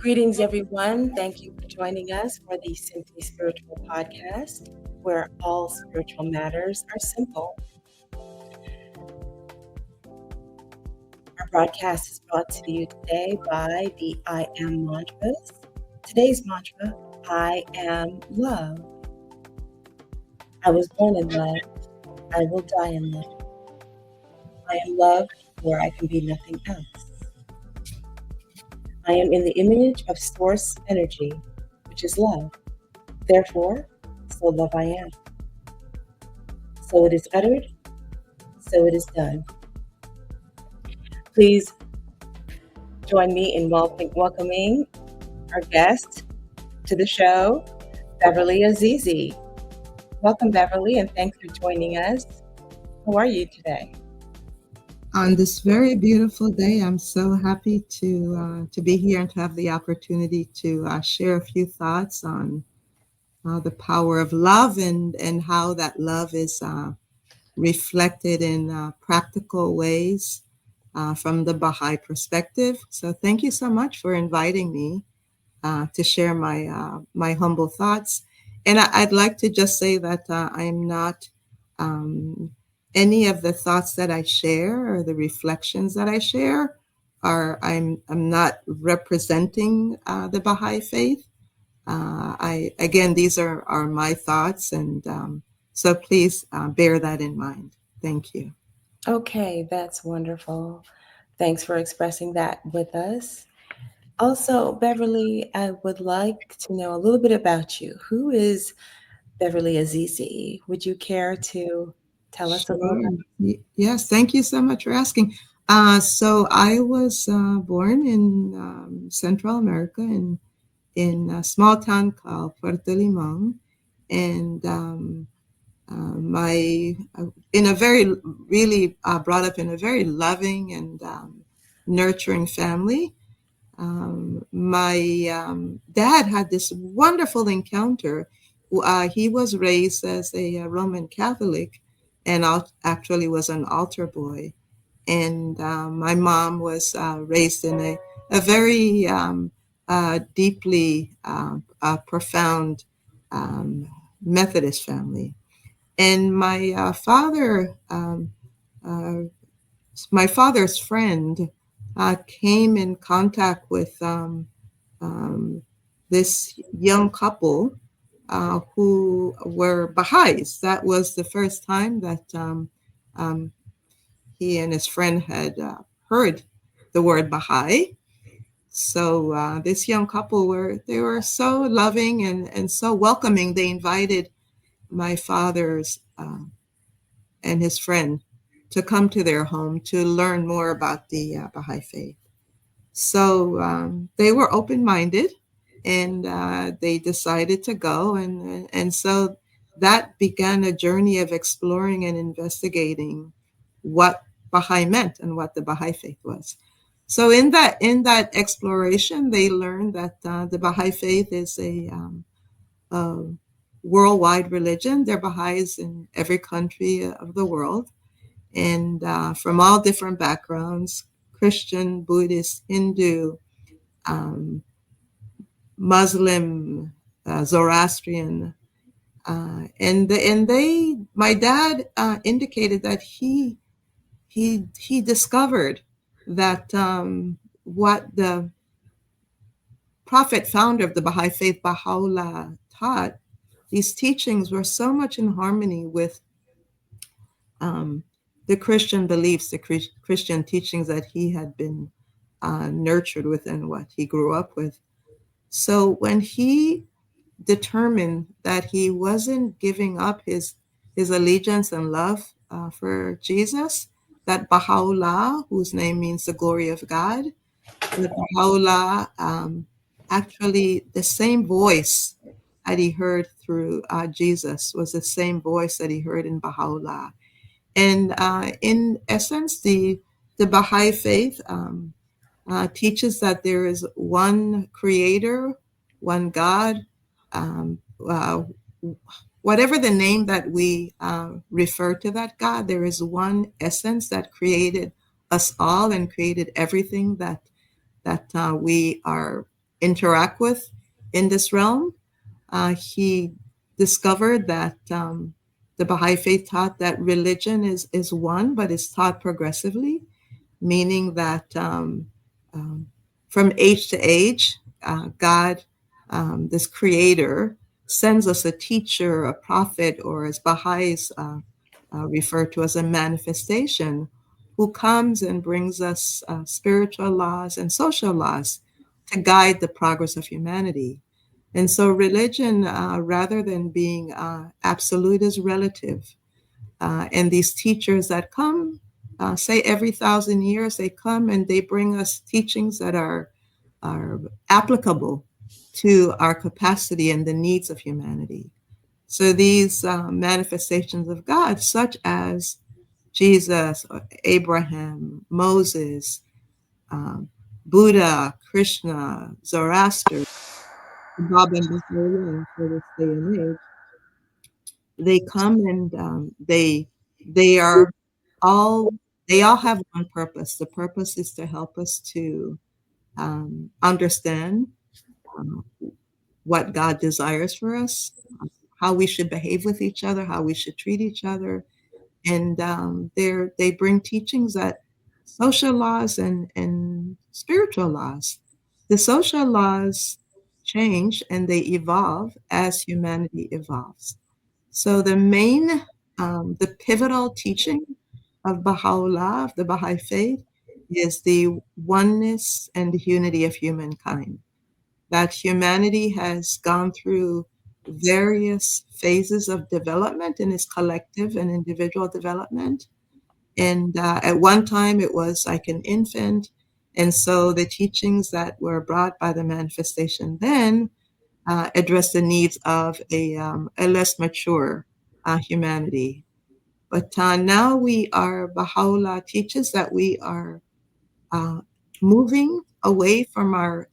Greetings, everyone. Thank you for joining us for the Simply Spiritual podcast, where all spiritual matters are simple. Our broadcast is brought to you today by the I Am mantras. Today's mantra, I am love. I was born in love. I will die in love. I am love where I can be nothing else. I am in the image of source energy, which is love. Therefore, so love I am. So it is uttered, so it is done. Please join me in welcoming our guest to the show, Beverly Azizi. Welcome, Beverly, and thanks for joining us. How are you today? On this very beautiful day, I'm so happy to be here and to have the opportunity to share a few thoughts on the power of love and how that love is reflected in practical ways from the Baha'i perspective. So thank you so much for inviting me to share my humble thoughts. And I'd like to just say that I'm not any of the thoughts that I share or the reflections that I share I'm not representing the Baha'i faith. I again, these are my thoughts, and so please bear that in mind. Thank you. Okay, that's wonderful. Thanks for expressing that with us. Also, Beverly, I would like to know a little bit about you. Who is Beverly Azizi? Would you care to tell us a little? Sure. Yes, thank you so much for asking. So I was born in Central America in a small town called Puerto Limon, and my in a very really brought up in a very loving and nurturing family. My dad had this wonderful encounter. He was raised as a Roman Catholic and actually was an altar boy. And my mom was raised in a very deeply profound Methodist family. And uh, my father's friend came in contact with this young couple who were Baha'is. That was the first time that um, he and his friend had heard the word Baha'i. So this young couple were so loving and so welcoming. They invited my father's and his friend to come to their home to learn more about the Baha'i faith. So they were open-minded, and they decided to go, and so that began a journey of exploring and investigating what Baha'i meant and what the Baha'i faith was. So in that exploration, they learned that the Baha'i faith is a worldwide religion. There are Baha'is in every country of the world, and from all different backgrounds: Christian, Buddhist, Hindu, um, Muslim, Zoroastrian. My dad indicated that he discovered that what the prophet founder of the Baha'i faith, Baha'u'llah, taught, these teachings were so much in harmony with um, the Christian beliefs, the Christian teachings that he had been nurtured with and what he grew up with. So when he determined that he wasn't giving up his allegiance and love for Jesus, that Baha'u'llah, whose name means the glory of God, that Baha'u'llah actually the same voice that he heard through Jesus was the same voice that he heard in Baha'u'llah. And in essence, the Baha'i faith teaches that there is one creator, one God. Um, uh, Whatever the name that we refer to that God, there is one essence that created us all and created everything that we are interact with in this realm. He discovered that the Baha'i faith taught that religion is one, but it's taught progressively, meaning that um, from age to age, God, this creator, sends us a teacher, a prophet, or as Baha'is refer to as a manifestation, who comes and brings us spiritual laws and social laws to guide the progress of humanity. And so religion, rather than being absolute, is relative. And these teachers that come, say every 1,000 years, they come and they bring us teachings that are applicable to our capacity and the needs of humanity. So these manifestations of God, such as Jesus, Abraham, Moses, um, Buddha, Krishna, Zoroaster, Bob and Baha'u'llah for this day and age, they come and they are all they all have one purpose. The purpose is to help us to understand um, what God desires for us, how we should behave with each other, how we should treat each other, and they bring teachings that social laws and spiritual laws. The social laws change and they evolve as humanity evolves. So the pivotal teaching of Baha'u'llah, of the Baha'i faith, is the oneness and the unity of humankind. That humanity has gone through various phases of development in its collective and individual development. And at one time, it was like an infant. And so the teachings that were brought by the manifestation then address the needs of a less mature humanity. But now Baha'u'llah teaches that we are uh, moving away from our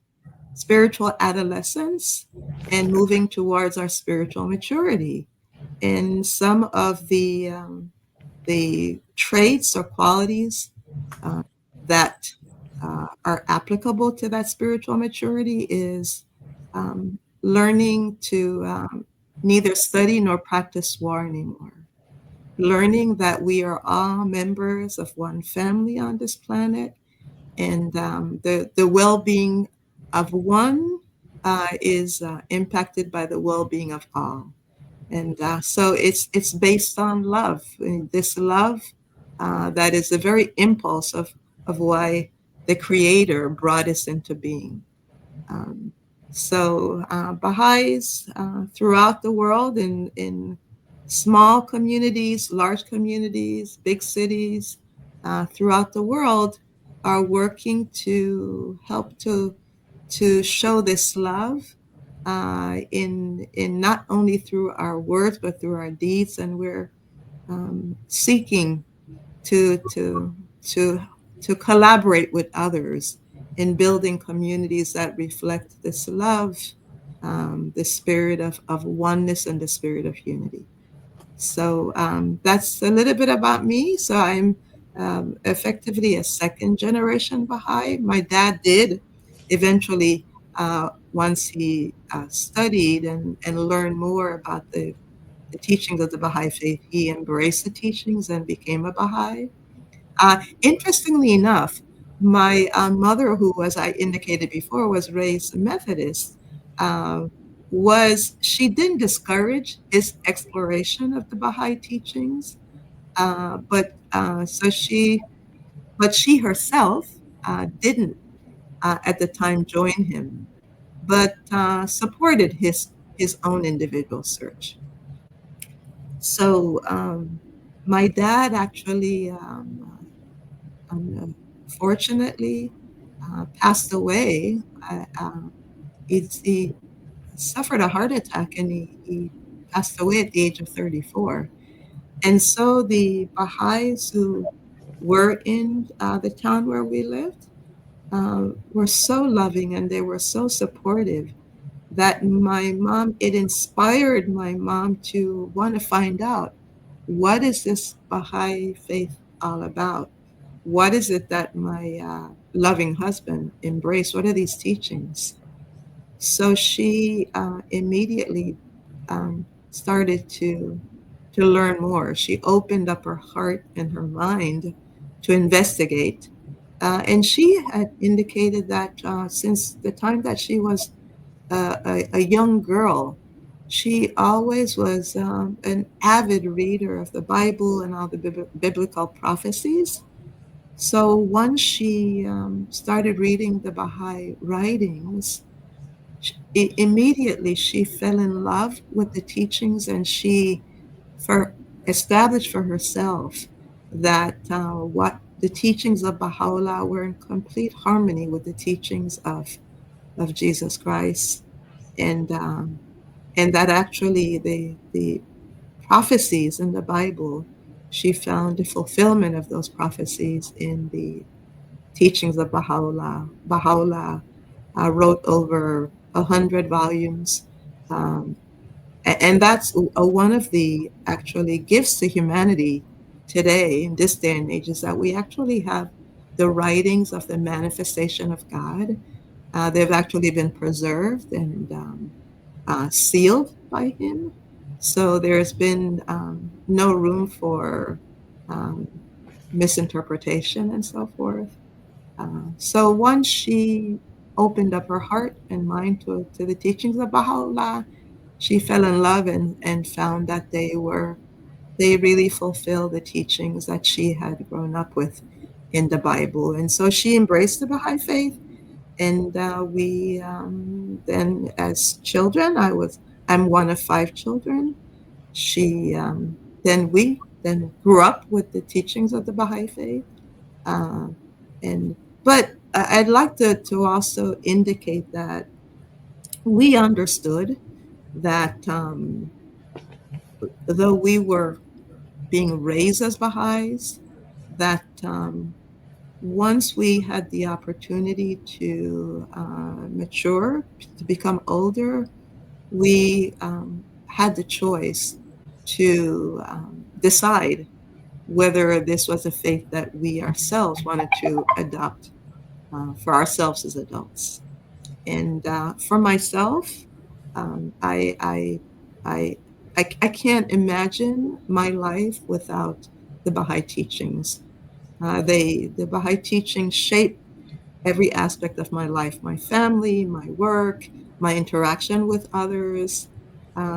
spiritual adolescence and moving towards our spiritual maturity. And some of the traits or qualities uh, that are applicable to that spiritual maturity is learning to neither study nor practice war anymore. Learning that we are all members of one family on this planet, and the well-being of one is impacted by the well-being of all. And so it's based on love. And this love that is the very impulse of why the Creator brought us into being. Um, so Baha'is throughout the world, in small communities, large communities, big cities, throughout the world, are working to help to show this love in not only through our words but through our deeds, and we're seeking to to to to collaborate with others in building communities that reflect this love, the spirit of oneness and the spirit of unity. So that's a little bit about me. So I'm effectively a second generation Baha'i. My dad did eventually, once he studied and learned more about the teachings of the Baha'i faith, he embraced the teachings and became a Baha'i. Interestingly enough, my mother, who, as I indicated before, was raised Methodist, uh, she didn't discourage his exploration of the Baha'i teachings, but she herself didn't at the time join him, but supported his own individual search. So my dad actually unfortunately passed away. He suffered a heart attack and he passed away at the age of 34. And so the Baha'is who were in the town where we lived were so loving and they were so supportive that it inspired my mom to want to find out, what is this Baha'i faith all about? What is it that my loving husband embraced? What are these teachings? So she immediately started to learn more. She opened up her heart and her mind to investigate. And she had indicated that since the time that she was a young girl, she always was an avid reader of the Bible and all the biblical prophecies. So once she started reading the Baha'i writings, immediately she fell in love with the teachings, and she for established for herself that what the teachings of Baha'u'llah were in complete harmony with the teachings of Jesus Christ, and and that actually the prophecies in the Bible, she found the fulfillment of those prophecies in the teachings of Baha'u'llah. Baha'u'llah wrote over 100 volumes. Um, and that's one of the actually gifts to humanity today in this day and age, is that we actually have the writings of the manifestation of God. They've actually been preserved and sealed by Him. So there's been no room for um, misinterpretation and so forth. So once she opened up her heart and mind to the teachings of Baha'u'llah, she fell in love and found that they really fulfill the teachings that she had grown up with in the Bible. And so she embraced the Baha'i faith. And we then, as children, I'm one of 5 children. She then we then grew up with the teachings of the Baha'i faith. Uh, and but I'd like to also indicate that we understood that though we were being raised as Baha'is, that once we had the opportunity to mature, to become older, we had the choice to decide whether this was a faith that we ourselves wanted to adopt for ourselves as adults. And for myself, um, I, I, I, I can't imagine my life without the Baha'i teachings. The Baha'i teachings shape every aspect of my life, my family, my work, my interaction with others.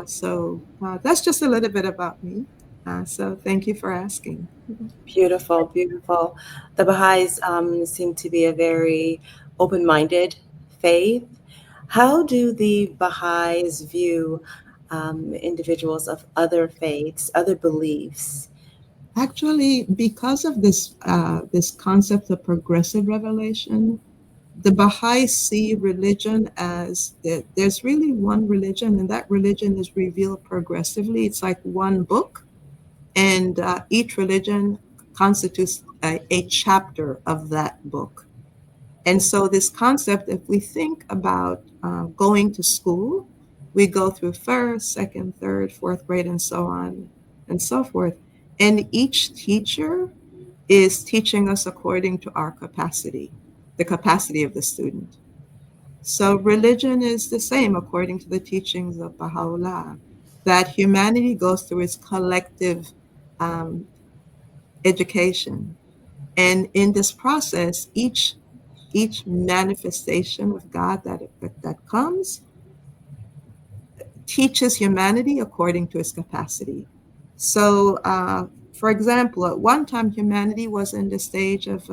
So that's just a little bit about me. So thank you for asking. Beautiful, beautiful. The Baha'is seem to be a very open-minded faith. How do the Baha'is view individuals of other faiths, other beliefs? Actually, because of this concept of progressive revelation, the Baha'i see religion as that there's really one religion, and that religion is revealed progressively. It's like one book, and each religion constitutes a chapter of that book. And so, this concept, if we think about going to school, we go through first, second, third, fourth grade, and so on and so forth. And each teacher is teaching us according to our capacity, the capacity of the student. So religion is the same according to the teachings of Baha'u'llah, that humanity goes through its collective um, education. And in this process, each manifestation of God that comes teaches humanity according to its capacity. So, for example, at one time, humanity was in the stage of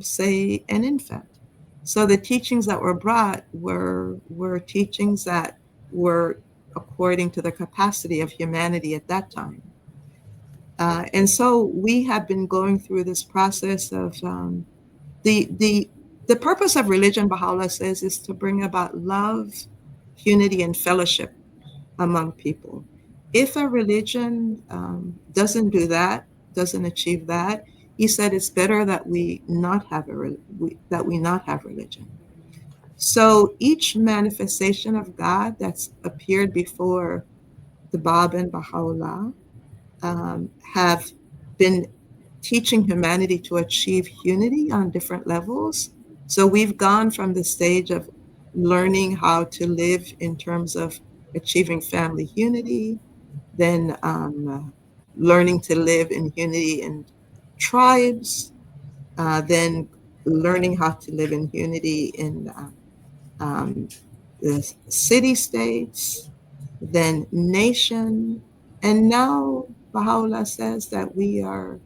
say, an infant. So the teachings that were brought were teachings that were according to the capacity of humanity at that time. And so we have been going through this process of the the the purpose of religion, Baha'u'llah says, is to bring about love, unity, and fellowship among people. If a religion doesn't do that, doesn't achieve that, he said it's better that we not have that we not have religion. So each manifestation of God that's appeared before the Bab and Baha'u'llah have been teaching humanity to achieve unity on different levels. So we've gone from the stage of learning how to live in terms of achieving family unity, then learning to live in unity in tribes, then learning how to live in unity in um, the city states, then nation. And now Baha'u'llah says that we are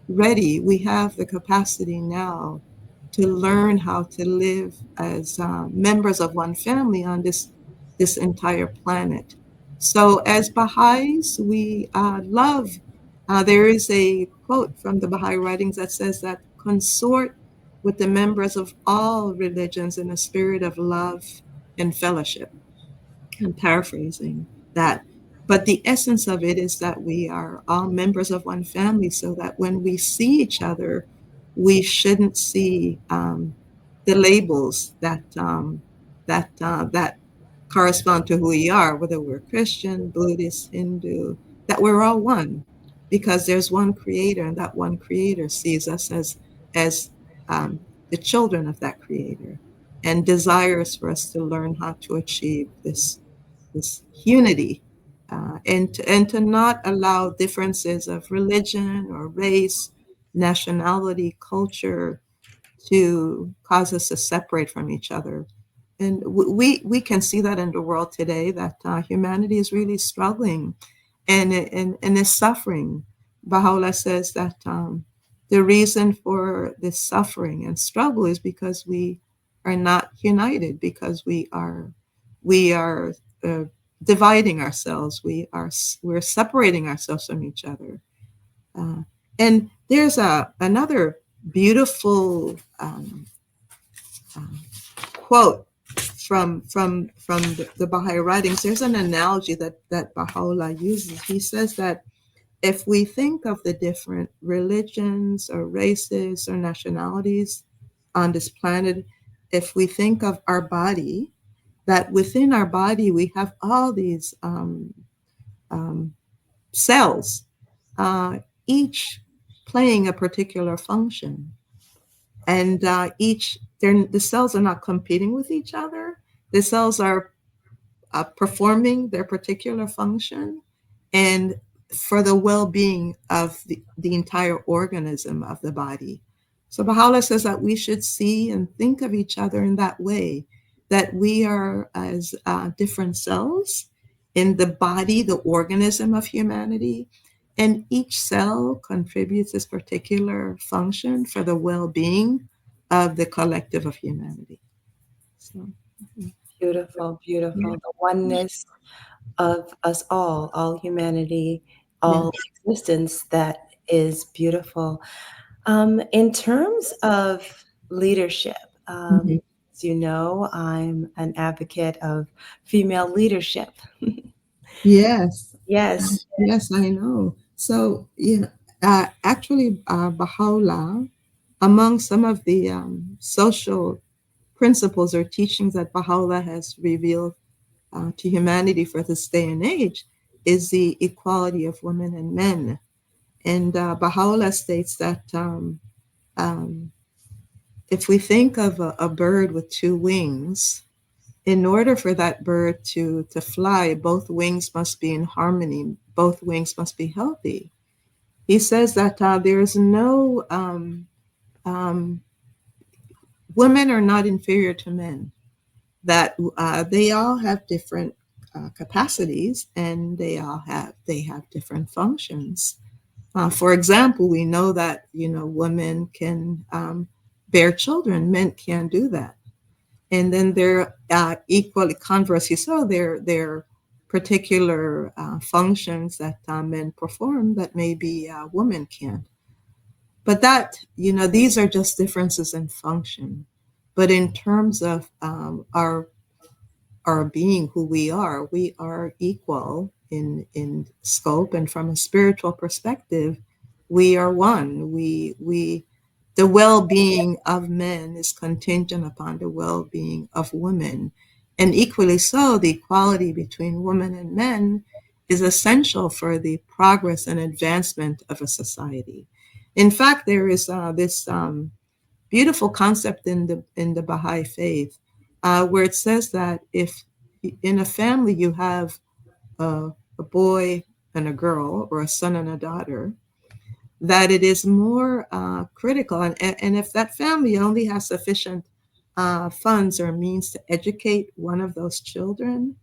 ready. We have the capacity now to learn how to live as members of one family on this entire planet. So, as Baha'is, we love. There is a quote from the Baha'i writings that says that consort with the members of all religions in a spirit of love and fellowship. I'm paraphrasing that. But the essence of it is that we are all members of one family, so that when we see each other, we shouldn't see the labels that correspond to who we are, whether we're Christian, Buddhist, Hindu, that we're all one, because there's one creator, and that one creator sees us as the children of that creator, and desires for us to learn how to achieve this unity, and to not allow differences of religion or race, nationality, culture to cause us to separate from each other. And we can see that in the world today, that humanity is really struggling and is suffering. Baha'u'llah says that the reason for this suffering and struggle is because we are not united, because we are uh, dividing ourselves. We're separating ourselves from each other. Uh, and there's another beautiful um, quote from the Baha'i writings. There's an analogy that Baha'u'llah uses. He says that if we think of the different religions or races or nationalities on this planet, if we think of our body, that within our body we have all these um, cells, uh, each playing a particular function, and the cells are not competing with each other. The cells are performing their particular function, and for the well-being of the entire organism of the body. So Baha'u'llah says that we should see and think of each other in that way, that we are as different cells in the body, the organism of humanity, and each cell contributes its particular function for the well-being of the collective of humanity. So, Beautiful, yeah. beautiful. The oneness of us all humanity, Yeah. all existence, that is beautiful. In terms of leadership, Mhm. as you know, I'm an advocate of female leadership. Yes. Yes. Yes, I know. So, actually, Baha'u'llah, among some of the social principles or teachings that Baha'u'llah has revealed to humanity for this day and age, is the equality of women and men. And Baha'u'llah states that um, if we think of a bird with two wings, in order for that bird to fly, both wings must be in harmony, both wings must be healthy. He says that there is no um, women are not inferior to men, that they all have different capacities, and they have different functions. For example, we know that women can bear children, men can't do that. And then they're equally conversely so. There particular functions that men perform that maybe women can't. But these are just differences in function. But in terms of our being, who we are equal in scope, and from a spiritual perspective, we are one. We The well-being of men is contingent upon the well-being of women, and equally so, the equality between women and men is essential for the progress and advancement of a society. In fact, there is this beautiful concept in the Baha'i faith where it says that if in a family you have a boy and a girl, or a son and a daughter, that it is more critical. And if that family only has sufficient funds or means to educate one of those children,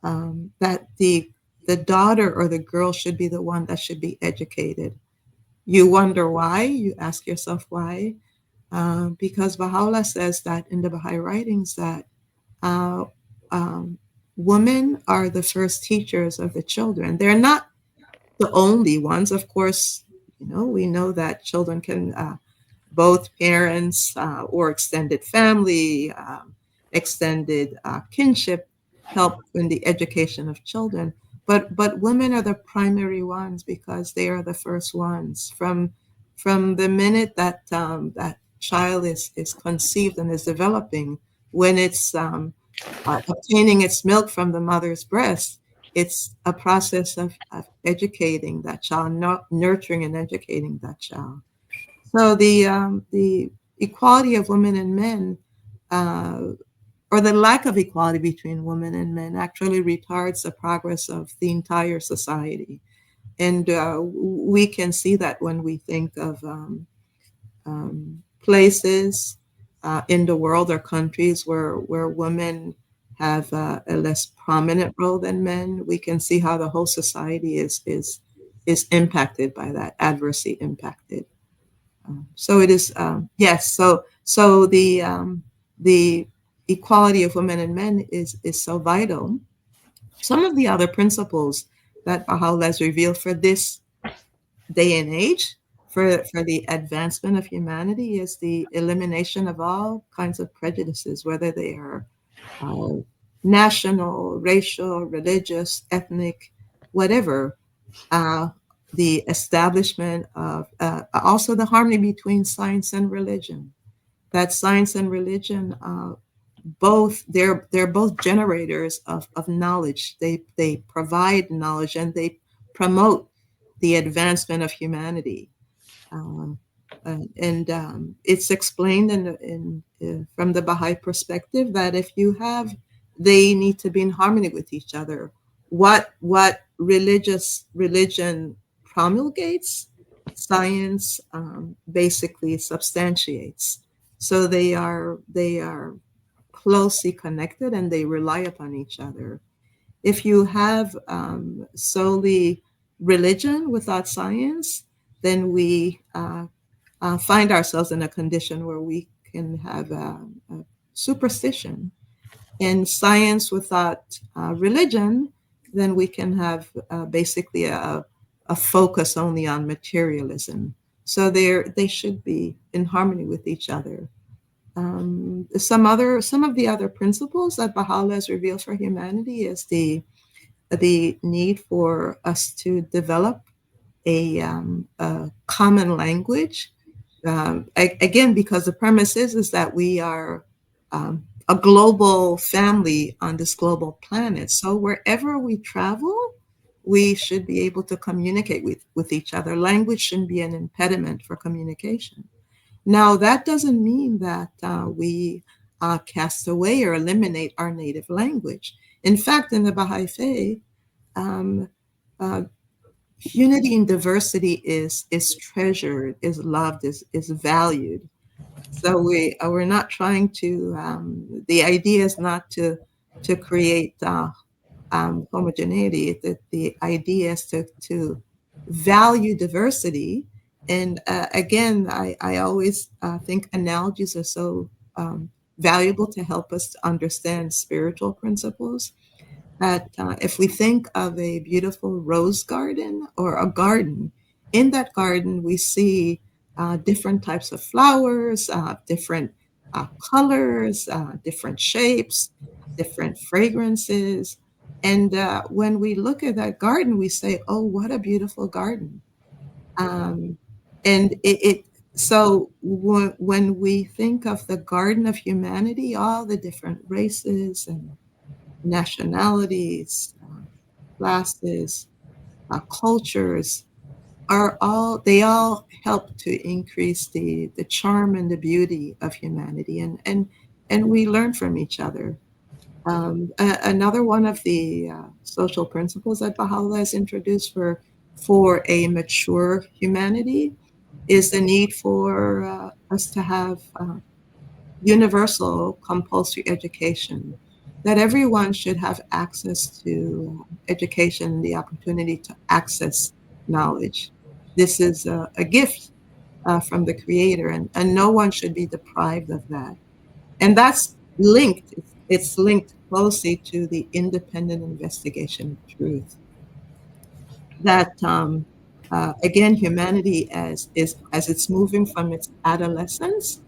that the daughter or the girl should be the one that should be educated. You wonder why? You ask yourself why? Because Baha'u'llah says that in the Baha'i writings that uh, um, women are the first teachers of the children. They're not the only ones, of course. We know that children can both parents or extended family, extended kinship help in the education of children. But women are the primary ones because they are the first ones from the minute that that child is conceived and is developing, when it's obtaining its milk from the mother's breast. It's a process of educating that child, nurturing and educating that child. So the equality of women and men, uh, or the lack of equality between women and men, actually retards the progress of the entire society. And we can see that when we think of places in the world or countries where women have a less prominent role than men. We can see how the whole society is impacted by that, adversely impacted. So it is, yes. So the equality of women and men is so vital. Some of the other principles that Baha'u'llah has revealed for this day and age, for the advancement of humanity, is the elimination of all kinds of prejudices, whether they are uh, national, racial, religious, ethnic, whatever. Uh, the establishment of also the harmony between science and religion. That science and religion, both they're both generators of knowledge. They provide knowledge and they promote the advancement of humanity. Um, and it's explained from the Baha'i perspective that if you have, they need to be in harmony with each other. What religion promulgates, science basically substantiates. So they are closely connected and they rely upon each other. If you have solely religion without science, then we find ourselves in a condition where we can have a superstition. And science without religion, then we can have basically a focus only on materialism. So they should be in harmony with each other. Some of the other principles that Baha'u'llah has revealed for humanity is the need for us to develop a common language. Again, because the premise is that we are a global family on this global planet. So wherever we travel, we should be able to communicate with each other. Language shouldn't be an impediment for communication. Now, that doesn't mean that we cast away or eliminate our native language. In fact, in the Baha'i Faith, um, uh, unity in diversity is treasured, is loved, is valued. So we're not trying to. The idea is not to create homogeneity. The idea is to value diversity. And again, I always think analogies are so valuable to help us to understand spiritual principles. That if we think of a beautiful rose garden or a garden, in that garden we see different types of flowers, different colors, different shapes, different fragrances. And when we look at that garden, we say, "Oh, what a beautiful garden!" Um, and so when we think of the garden of humanity, all the different races and nationalities, classes, cultures they all help to increase the charm and the beauty of humanity. And and we learn from each other. Another one of the social principles that Baha'u'llah has introduced for a mature humanity is the need for us to have universal compulsory education, that everyone should have access to education, the opportunity to access knowledge. This is a gift from the Creator, and no one should be deprived of that. And that's linked, it's linked closely to the independent investigation of truth. That again, humanity as it's moving from its adolescence,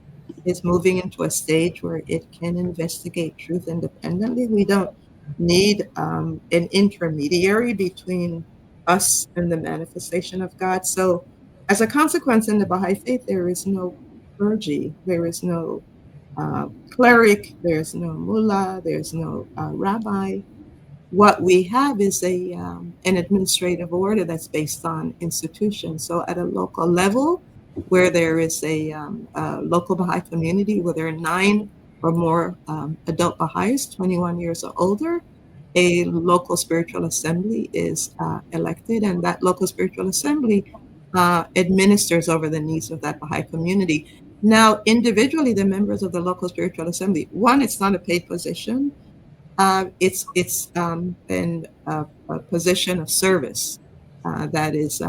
is moving into a stage where it can investigate truth independently. We don't need an intermediary between us and the manifestation of God. So, as a consequence, in the Baha'i faith, there is no clergy, there is no cleric, there's no mullah, there's no rabbi. What we have is an administrative order that's based on institutions. So at a local level, where there is a local Baha'i community where there are 9 or more adult Baha'is, 21 years or older, a local spiritual assembly is elected, and that local spiritual assembly administers over the needs of that Baha'i community. Now, individually, the members of the local spiritual assembly, one, it's not a paid position. It's a position of service that is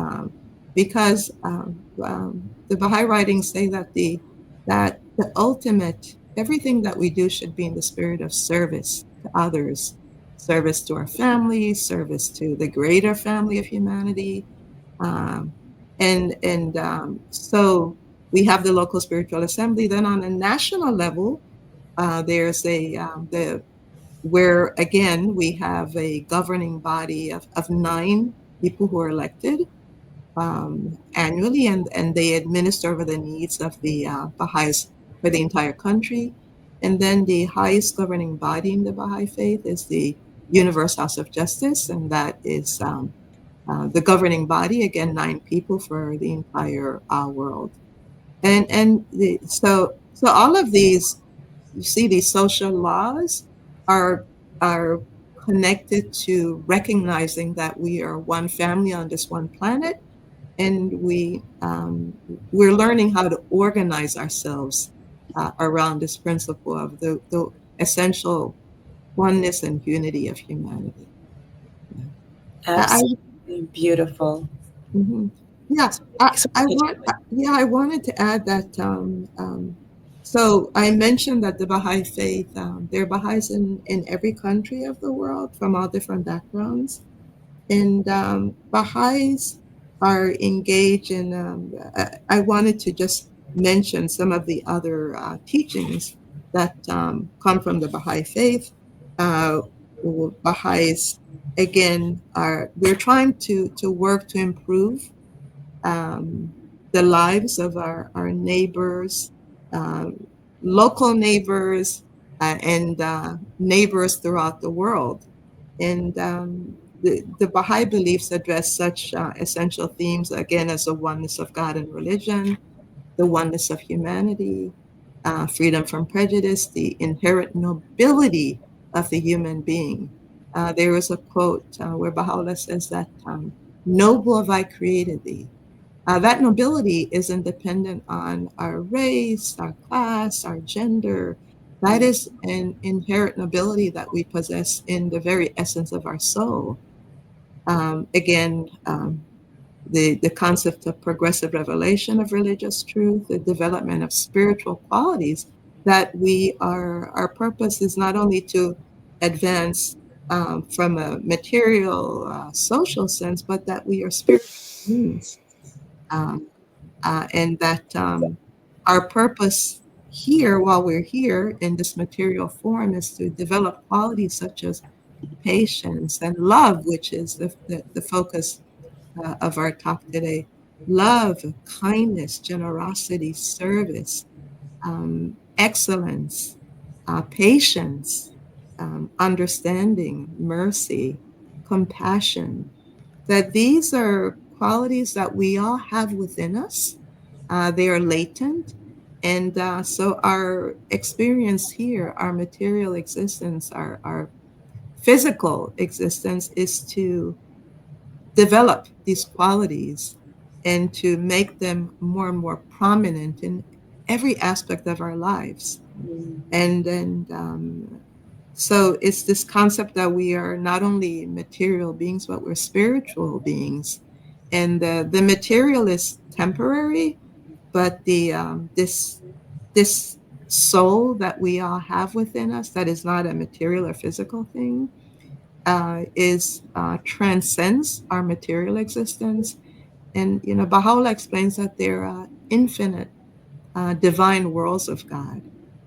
because the Baha'i writings say that the ultimate everything that we do should be in the spirit of service to others, service to our families, service to the greater family of humanity, um, and so we have the local spiritual assembly. Then on a national level, there's the where again we have a governing body of 9 people who are elected annually, and they administer over the needs of the Baha'is for the entire country. And then the highest governing body in the Baha'i faith is the Universal House of Justice, and that is the governing body, again, 9 people for the entire world. So all of these, you see, these social laws are are connected to recognizing that we are one family on this one planet, and we're learning how to organize ourselves around this principle of the essential oneness and unity of humanity. Yeah. I, Absolutely beautiful. mhm. Yeah, So take it away. I wanted to add that. So I mentioned that the Baha'i faith, there are Baha'is in every country of the world from all different backgrounds, and Baha'is are engaged in. I wanted to just mention some of the other teachings that come from the Baha'i faith. Uh, Baha'is again are we're trying to work to improve um, the lives of our neighbors, um, local neighbors, and neighbors throughout the world. And the Baha'i beliefs address such essential themes, again, as the oneness of God and religion, the oneness of humanity, freedom from prejudice, the inherent nobility of the human being. There is a quote where Baha'u'llah says that, noble have I created thee. That nobility isn't dependent on our race, our class, our gender. That is an inherent nobility that we possess in the very essence of our soul. Again, the concept of progressive revelation of religious truth, the development of spiritual qualities, that our purpose is not only to advance from a material, social sense, but that we are spiritual beings. Um, and that our purpose here, while we're here in this material form, is to develop qualities such as patience and love, which is the focus of our talk today. Love, kindness, generosity, service, excellence, patience, understanding, mercy, compassion, that these are qualities that we all have within us. They are latent. And so our experience here, our material existence, our physical existence is to develop these qualities and to make them more and more prominent in every aspect of our lives. Mm. And so it's this concept that we are not only material beings, but we're spiritual beings. And the material is temporary, but this soul that we all have within us, that is not a material or physical thing, is transcends our material existence. And Baha'u'llah explains that there are infinite divine worlds of God,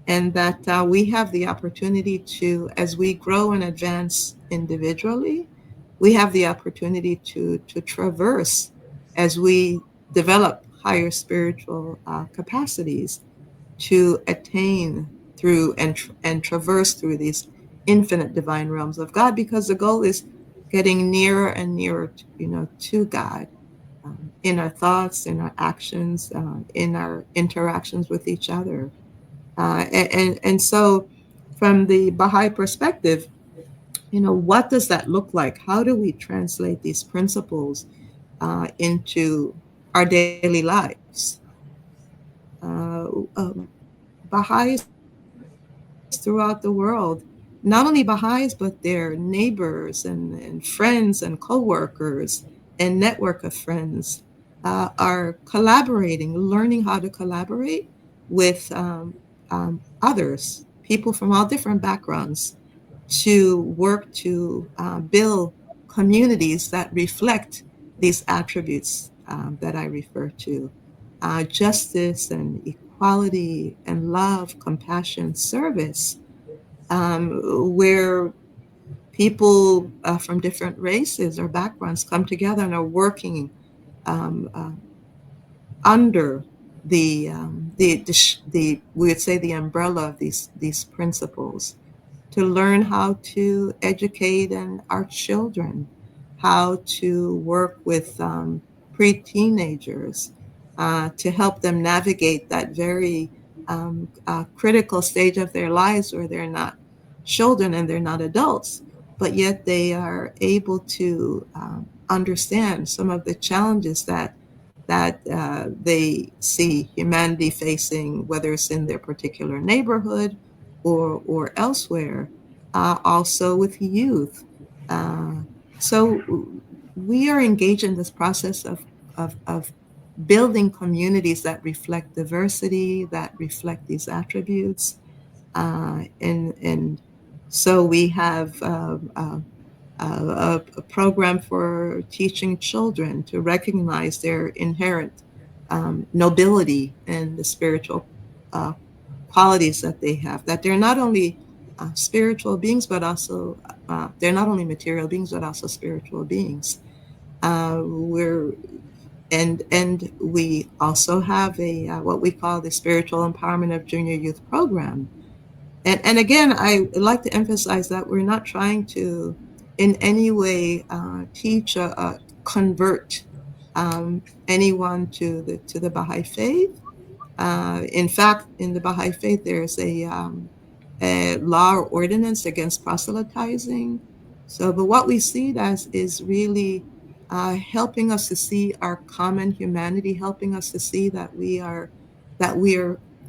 and that we have the opportunity to, as we grow and advance individually, we have the opportunity to traverse as we develop higher spiritual capacities to attain through and traverse through these infinite divine realms of God, because the goal is getting nearer and nearer to God, in our thoughts, in our actions, in our interactions with each other. And so, from the Baha'i perspective, what does that look like? How do we translate these principles into our daily lives? Baha'is throughout the world, not only Baha'is, but their neighbors and friends and coworkers and network of friends are collaborating, learning how to collaborate with others, people from all different backgrounds, to work to build communities that reflect these attributes that I refer to: justice and equality and love, compassion, service, where people from different races or backgrounds come together and are working um, uh, under the we would say the umbrella of these principles, to learn how to educate and our children, how to work with pre-teenagers, to help them navigate that very critical stage of their lives where they're not children and they're not adults, but yet they are able to understand some of the challenges that they see humanity facing, whether it's in their particular neighborhood or elsewhere. Also with youth. Uh, so we are engaged in this process of building communities that reflect diversity, that reflect these attributes, and so we have a program for teaching children to recognize their inherent nobility and the spiritual uh, qualities that they have. That they're not only spiritual beings, but also they're not only material beings, but also spiritual beings. We're and we also have a what we call the Spiritual Empowerment of Junior Youth program. And again, I like to emphasize that we're not trying to in any way teach or convert anyone to the Baha'i faith. In fact, in the Baha'i faith, there's a law or ordinance against proselytizing. So, but what we see it as is really helping us to see our common humanity, helping us to see that we are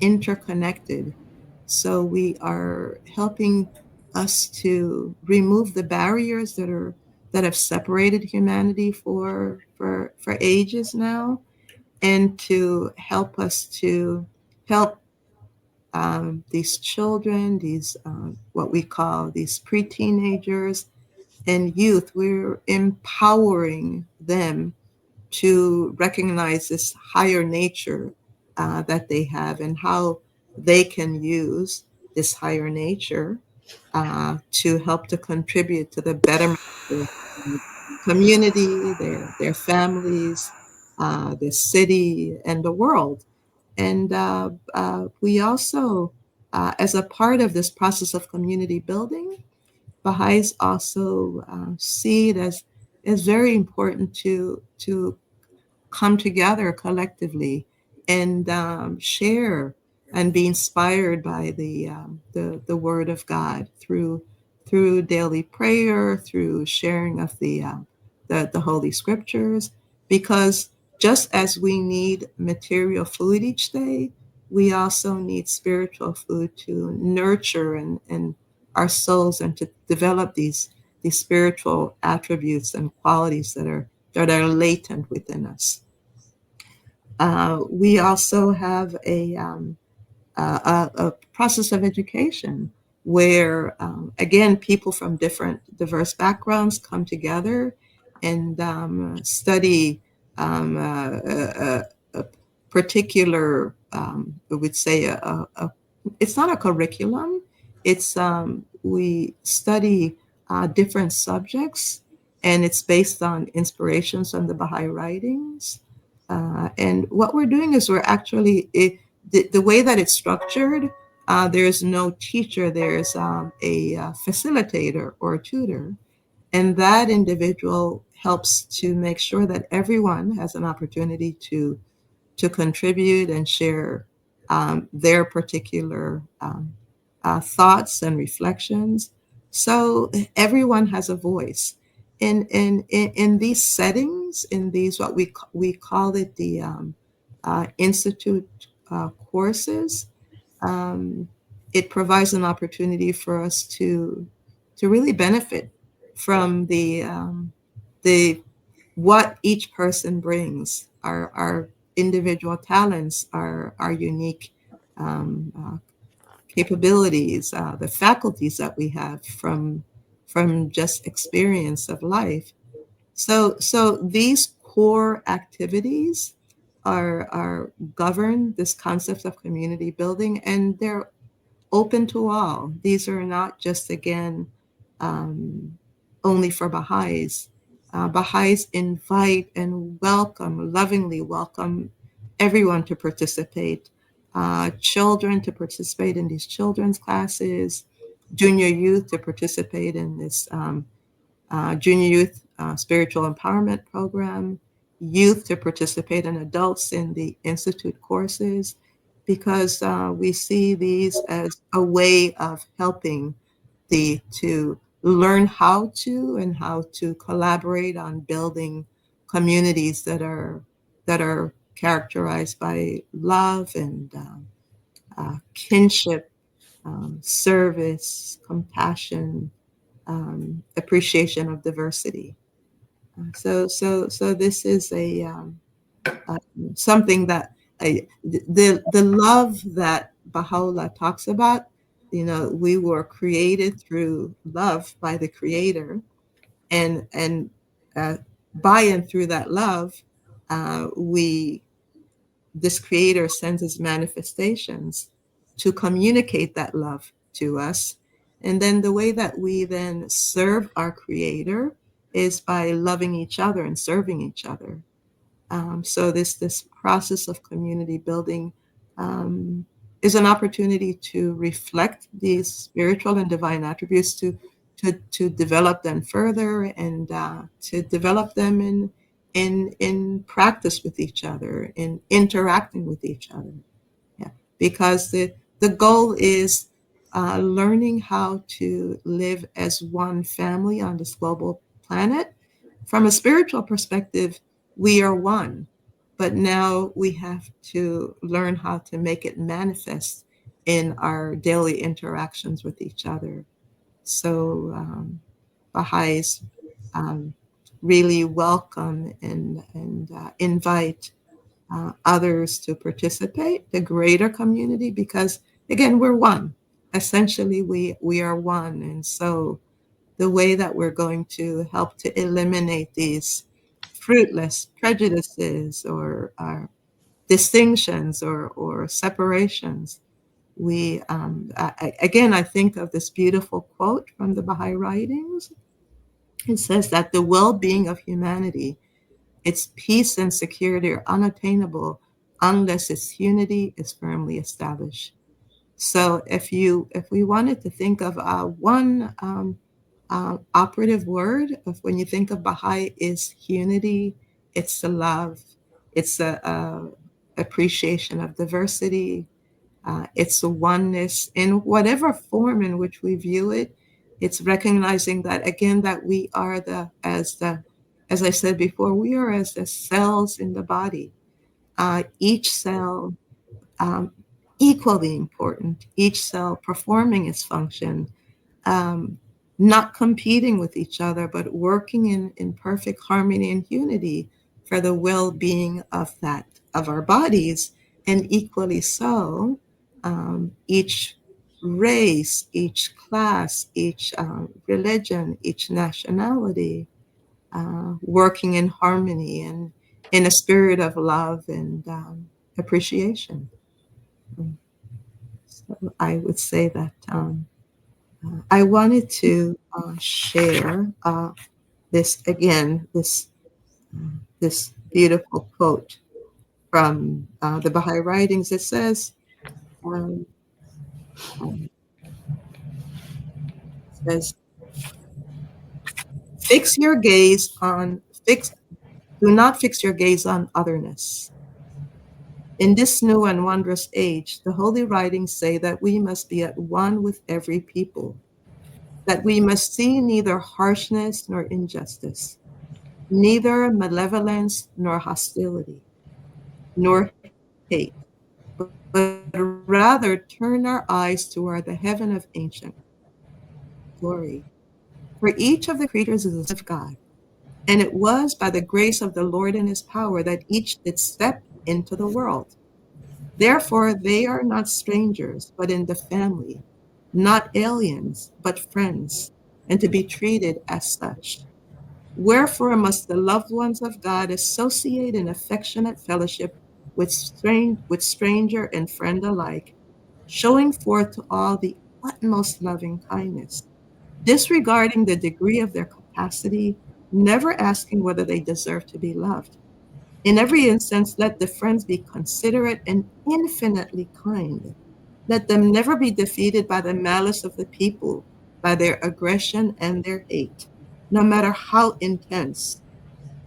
interconnected. So we are helping us to remove the barriers that have separated humanity for ages now, and to help us to help these children, these what we call these pre-teenagers and youth. We're empowering them to recognize this higher nature that they have, and how they can use this higher nature to help to contribute to the betterment of their community, their families, the city, and the world. And we also, as a part of this process of community building, Baha'is also see it as very important to come together collectively and share. and be inspired by the Word of God through daily prayer, through sharing of the Holy Scriptures, because just as we need material food each day, we also need spiritual food to nurture and our souls and to develop these spiritual attributes and qualities that are latent within us. We also have a process of education where, again, people from different diverse backgrounds come together and study a particular, I would say, it's not a curriculum. It's we study different subjects, and it's based on inspirations from the Baha'i writings. And what we're doing is we're actually the way that it's structured, there's no teacher, there's a facilitator or a tutor, and that individual helps to make sure that everyone has an opportunity to contribute and share their particular thoughts and reflections. So everyone has a voice. In these settings, in these what we call it the institute courses, um, it provides an opportunity for us to really benefit from the what each person brings, our individual talents, our unique capabilities, the faculties that we have from just experience of life. So these core activities are govern this concept of community building, and they're open to all. These are not just, again, um, only for Baha'is. Baha'is invite and welcome, lovingly welcome everyone to participate. Children to participate in these children's classes, junior youth to participate in this junior youth spiritual empowerment program, youth to participate, and adults in the institute courses, because we see these as a way of helping to learn how to collaborate on building communities that are characterized by love and kinship, service, compassion, appreciation of diversity. So this is uh, something that the love that Baha'u'llah talks about. We were created through love by the Creator, and uh, by and through that love, we this Creator sends His manifestations to communicate that love to us. And then the way that we then serve our Creator is by loving each other and serving each other. So this process of community building is an opportunity to reflect these spiritual and divine attributes, to develop them further, and to develop them in practice with each other, in interacting with each other. Yeah, because the goal is learning how to live as one family on this global planet. From a spiritual perspective, we are one, but now we have to learn how to make it manifest in our daily interactions with each other. So Baha'is um, really welcome and invite others to participate, the greater community, because again, we're one. Essentially, we are one, and so the way that we're going to help to eliminate these fruitless prejudices or distinctions or separations. Again, I think of this beautiful quote from the Baha'i writings. It says that the well-being of humanity, its peace and security, are unattainable unless its unity is firmly established. So if we wanted to think of one operative word of when you think of Baha'i, is unity. It's the love. It's a appreciation of diversity. It's a oneness in whatever form in which we view it. It's recognizing that again that we are as I said before, we are as the cells in the body. Each cell um, equally important. Each cell performing its function, um, not competing with each other, but working in perfect harmony and unity for the well-being of our bodies, and equally so, each race, each class, each religion, each nationality, working in harmony and in a spirit of love and appreciation. So I would say that I wanted to share this again, this beautiful quote from the Baha'i writings. It says, um, um, says, fix your gaze on fix. Do not fix your gaze on otherness. In this new and wondrous age, the holy writings say that we must be at one with every people, that we must see neither harshness nor injustice, neither malevolence nor hostility, nor hate, but rather turn our eyes toward the heaven of ancient glory. For each of the creatures is a son of God, and it was by the grace of the Lord and his power that each did step into the world. Therefore, they are not strangers, but in the family, not aliens, but friends, and to be treated as such. Wherefore must the loved ones of God associate in affectionate fellowship with stranger and friend alike, showing forth to all the utmost loving kindness, disregarding the degree of their capacity, never asking whether they deserve to be loved. In every instance, let the friends be considerate and infinitely kind. Let them never be defeated by the malice of the people, by their aggression and their hate, no matter how intense.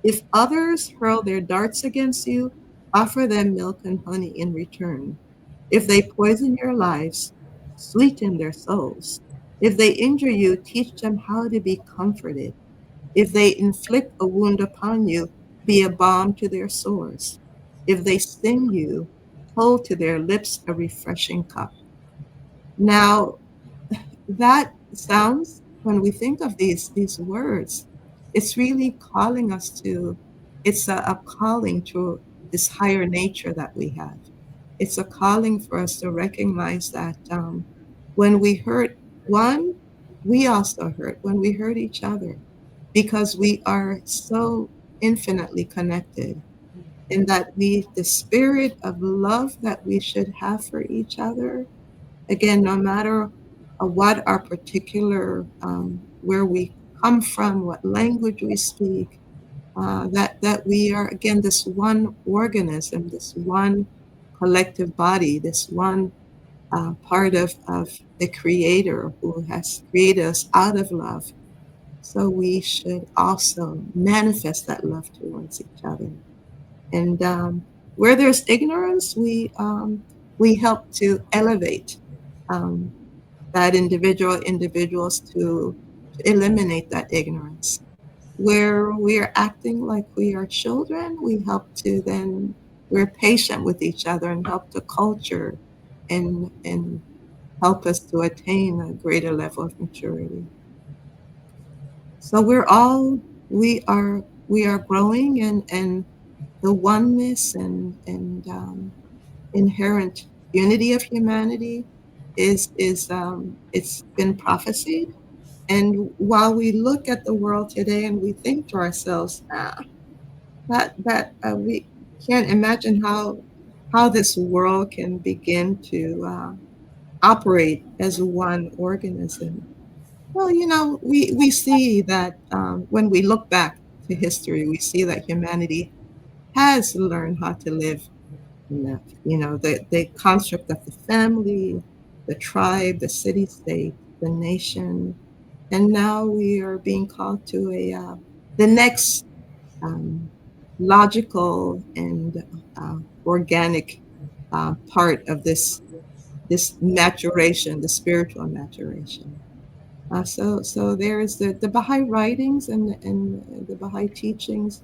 If others hurl their darts against you, offer them milk and honey in return. If they poison your lives, sweeten their souls. If they injure you, teach them how to be comforted. If they inflict a wound upon you, be a balm to their sores. If they sting you, hold to their lips a refreshing cup. Now, that sounds, when we think of these words, it's really calling us to, it's a calling to this higher nature that we have. It's a calling for us to recognize that when we hurt one, we also hurt when we hurt each other, because we are so infinitely connected, and that the spirit of love that we should have for each other, again, no matter what our particular, where we come from, what language we speak, that we are, again, this one organism, this one collective body, this one part of the Creator who has created us out of love. So we should also manifest that love towards each other. And where there's ignorance, we help to elevate um, that individuals to eliminate that ignorance. Where we are acting like we are children, we help to then, we're patient with each other and help to culture and help us to attain a greater level of maturity. So we are growing, and the oneness and inherent unity of humanity is it's been prophesied. And while we look at the world today and we think to ourselves, that we can't imagine how this world can begin to operate as one organism. Well, we see that when we look back to history, we see that humanity has learned how to live in the construct of the family, the tribe, the city state, the nation. And now we are being called to the next um, logical and organic part of this this maturation, the spiritual maturation. So there is the Baha'i writings and the Baha'i teachings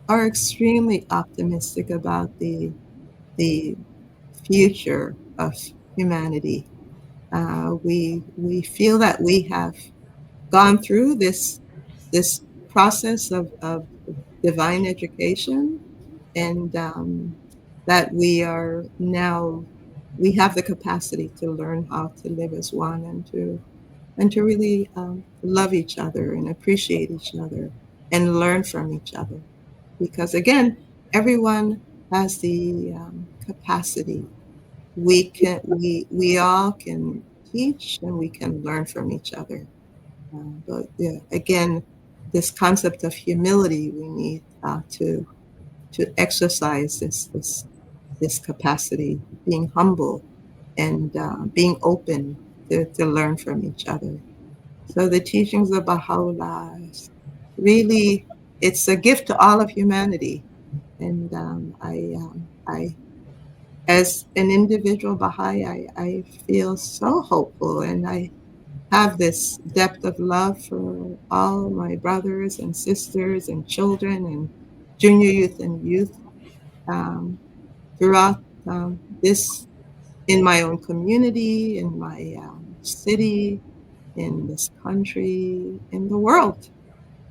are extremely optimistic about the future of humanity. We feel that we have gone through this process of divine education, and that we have the capacity to learn how to live as one, and to really love each other and appreciate each other and learn from each other. Because again, everyone has the capacity. We all can teach and we can learn from each other. But yeah, again, this concept of humility, we need to exercise this capacity, being humble and being open to learn from each other. So the teachings of Baha'u'llah is really, it's a gift to all of humanity. And as an individual Baha'i, I feel so hopeful, and I have this depth of love for all my brothers and sisters and children and junior youth and youth um, throughout this, in my own community, in my city, in this country, in the world.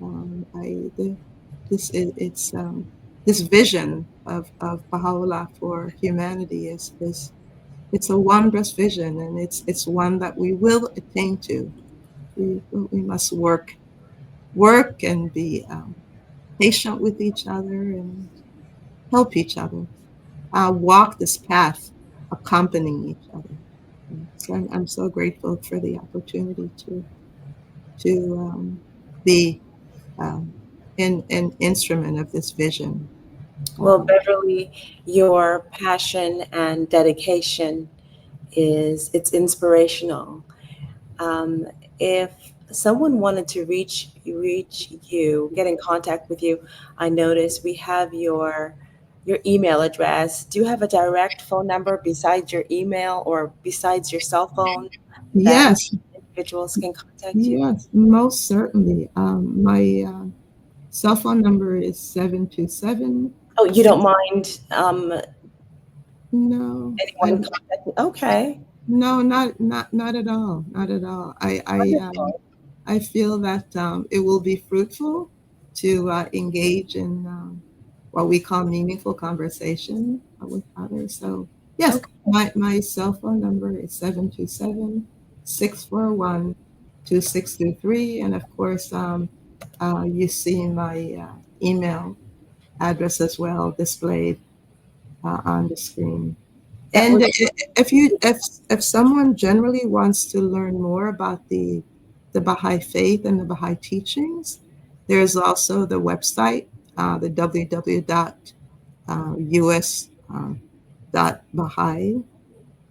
I the, this it's This vision of Baha'u'llah for humanity is it's a wondrous vision, and it's one that we will attain to. We must work and be patient with each other and help each other walk this path, accompanying each other. So I'm so grateful for the opportunity to be um, an instrument of this vision. Well, Um, Beverly, your passion and dedication it's inspirational. Um, if someone wanted to reach you, get in contact with you, I noticed we have your email address. Do you have a direct phone number besides your email or besides your cell phone that yes, individuals can contact you? yes, most certainly. My cell phone number is 727 Oh, you don't 6. mind No, anyone contacting? Okay, no, not at all, not at all. wonderful. I feel that it will be fruitful to engage in what we call meaningful conversation with others. So yes, Okay, my cell phone number is 727-641-2623, and of course, you see my email address as well displayed on the screen. that And would if someone generally wants to learn more about the Baha'i faith and the Baha'i teachings, there's also the website, the www.us.baha'i.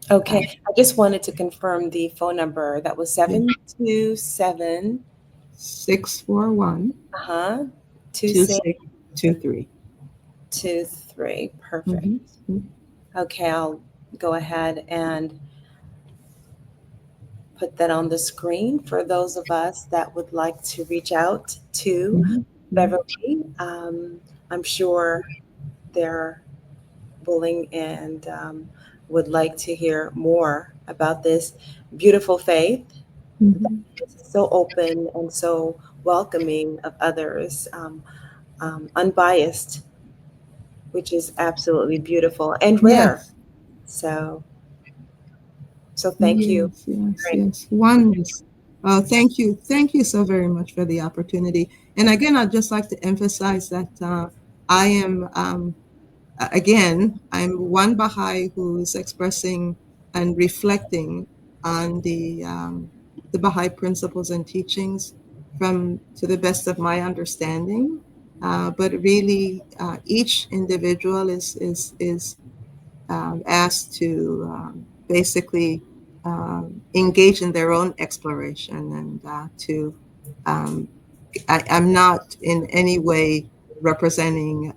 Uh, okay. I just wanted to confirm the phone number. That was yeah, 727 641 uh-huh 2623. 2623. Perfect. Mm-hmm. Okay, I'll go ahead and put that on the screen for those of us that would like to reach out to Mm-hmm. Beverly. I'm sure they're willing and would like to hear more about this beautiful faith that Mm-hmm. is so open and so welcoming of others, unbiased, which is absolutely beautiful and rare. Yes. So, so thank you. Yes, yes, yes. Oneness. Thank you so very much for the opportunity. And again, I'd just like to emphasize that I am, again, I'm one Baha'i who's expressing and reflecting on the Baha'i principles and teachings from to the best of my understanding. But really, each individual is asked to basically engage in their own exploration and um, I'm not in any way representing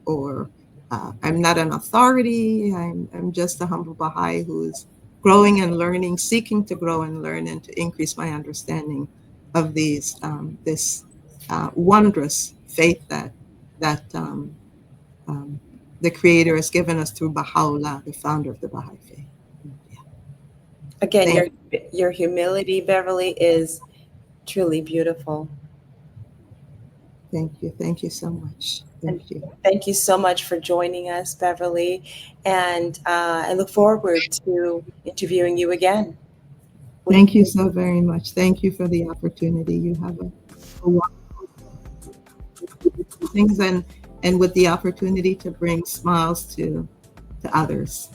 or I'm not an authority. I'm just a humble Baha'i who's growing and learning, seeking to grow and learn, and to increase my understanding of this wondrous faith that the Creator has given us through Baha'u'llah, the founder of the Baha'i faith. Yeah. Again, Thank, your humility, Beverly, is truly beautiful. thank you so much. And Thank you. thank you so much for joining us, Beverly. And I look forward to interviewing you again. Thank you so very much. Thank you for the opportunity. You have a wonderful things and with the opportunity to bring smiles to others.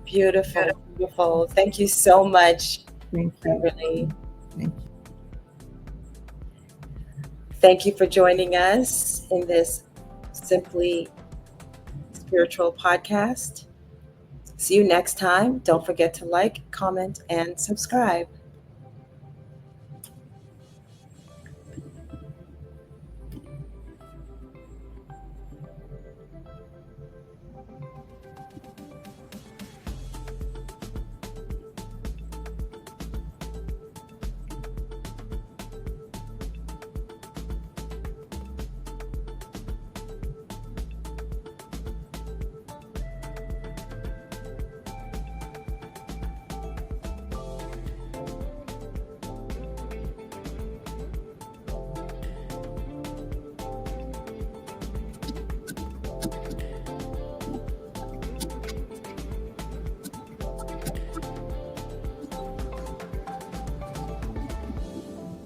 Beautiful, beautiful. Thank you so much, Thank you. Beverly. Thank you. Thank you for joining us in this Simply Spiritual podcast. See you next time. Don't forget to like, comment, and subscribe.